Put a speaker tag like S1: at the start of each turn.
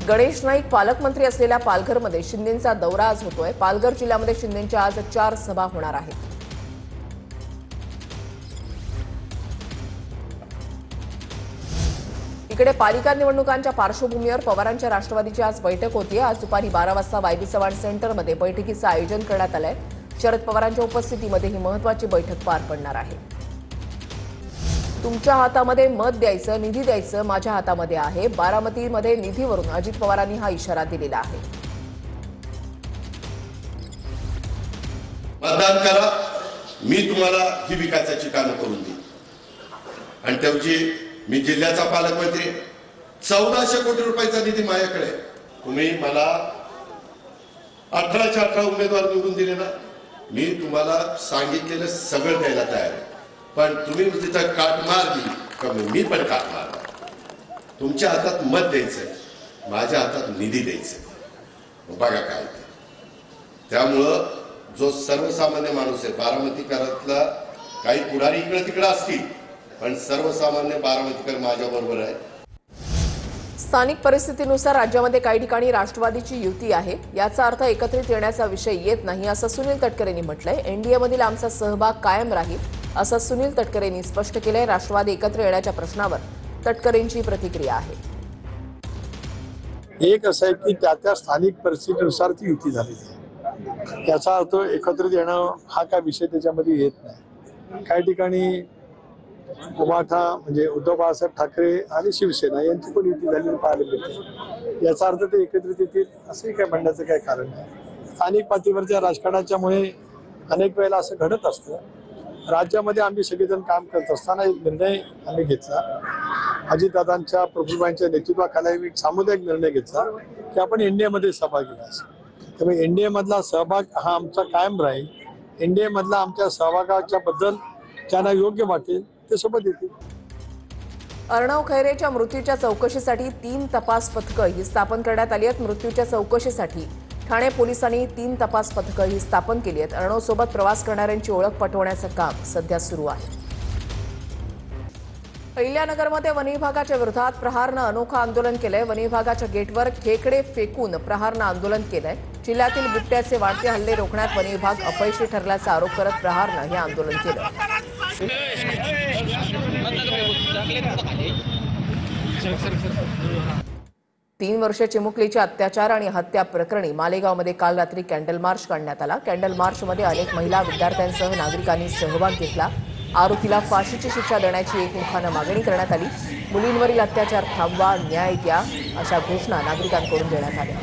S1: गणेश नाईक पालकमंत्री असलेल्या पालघरमध्ये शिंदेंचा दौरा आज होतोय। पालघर जिल्ह्यामध्ये शिंदेंच्या आज 4 सभा होणार आहेत। इकडे पालिका निवडणुकांच्या पार्श्वभूमीवर पवारांच्या राष्ट्रवादीची आज बैठक होती। आज दुपारी 12 वाजता वायबी चव्हाण सेंटरमध्ये बैठकीचं आयोजन करण्यात आलंय। शरद पवारांच्या उपस्थितीमध्ये ही महत्त्वाची बैठक पार पडणार आहे। तुमच्या हातामध्ये मत द्यायचं, निधी द्यायचं माझ्या हातामध्ये आहे। बारामतीमध्ये निधीवरून अजित पवारांनी हा इशारा दिलेला आहे।
S2: मतदान करा, मी तुम्हाला ही विकासाची कामं करून देईन। आणि त्याची मी जिल्ह्याचा पालकमंत्री 1400 कोटी रुपयाचा निधी माझ्याकडे। तुम्ही मला 18च्या 18 उमेदवार निवडून दिले ना, मी तुम्हाला सांगितलेलं सगळं द्यायला तयार आहे। पण तुम्ही तिथं काट मारली का मी पण काट मारणार। तुमच्या हातात मत द्यायचंय, माझ्या हातात निधी द्यायचंय। बघा काय त्यामुळं जो सर्वसामान्य माणूस आहे, बारामतीकरातला काही पुढारी इकडे तिकडे असतील, पण सर्वसामान्य बारामतीकर माझ्या बरोबर आहे।
S1: स्थानिक परिस्थितीनुसार राज्यामध्ये काही ठिकाणी राष्ट्रवादीची युती आहे। याचा अर्थ एकत्रित येण्याचा विषय येत नाही असं सुनील तटकरेंनी म्हटलंय। एनडीएमधील आमचा सहभाग कायम राहील असं सुनील तटकरेंनी स्पष्ट केलंय। राष्ट्रवादी एकत्र येण्याच्या प्रश्नावर तटकरेंची प्रतिक्रिया आहे।
S3: एक असं आहे की त्या स्थानिक परिस्थितीनुसार ती युती झाली। याचा अर्थ एकत्रित येणं हा काय विषय त्याच्यामध्ये येत नाही। काही ठिकाणी उमाठा म्हणजे उद्धव बाळासाहेब ठाकरे आणि शिवसेना यांची पण युती झालेली पाहायला मिळते। याचा अर्थ ते एकत्रित येतील असंही काय म्हणण्याचं काय कारण नाही। स्थानिक पातळीवरच्या राजकारणाच्यामुळे अनेक वेळेला असं घडत असतं। राज्यामध्ये आम्ही सगळेजण काम करत असताना एक निर्णय आम्ही घेतला। अजितदादांच्या प्रफुल्लांच्या नेतृत्वाखाली एक सामुदायिक निर्णय घेतला की आपण एनडीएमध्ये सहभागी व्हायचं। त्यामुळे एनडीए मधला सहभाग हा आमचा कायम राहील। एनडीए मधला आमच्या सहभागाच्या बद्दल ज्यांना योग्य वाटेल ते सोबत येतील।
S1: अर्णव खैरेच्या मृत्यूच्या चौकशीसाठी 3 तपास पथकं ही स्थापन करण्यात आली आहेत। मृत्यूच्या चौकशीसाठी ठाणे पोलिसांनी 3 तपास पथकं ही स्थापन केली आहेत। अर्णव सोबत प्रवास करणाऱ्यांची ओळख पटवण्याचं काम सध्या सुरू आहे। अहिल्यानगरमध्ये वनविभागाच्या विरोधात प्रहारनं अनोखं आंदोलन केलंय। वनविभागाच्या गेटवर खेकडे फेकून प्रहारनं आंदोलन केलंय। जिल्ह्यातील बिबट्याचे वाढते हल्ले रोखण्यात वनविभाग अपयशी ठरल्याचा आरोप करत प्रहारनं हे आंदोलन केलं। 3 वर्षे चिमुकलीच्या अत्याचार आणि हत्या प्रकरणी मालेगावमध्ये काल रात्री कॅन्डल मार्च काढण्यात आला। कॅन्डल मार्चमध्ये अनेक महिला, विद्यार्थ्यांसह नागरिकांनी सहभाग घेतला। आरोपीला फाशीची शिक्षा देण्याची एकमुखानं मागणी करण्यात आली। मुलींवरील अत्याचार थांबवा, न्याय द्या अशा घोषणा नागरिकांकडून देण्यात आल्या।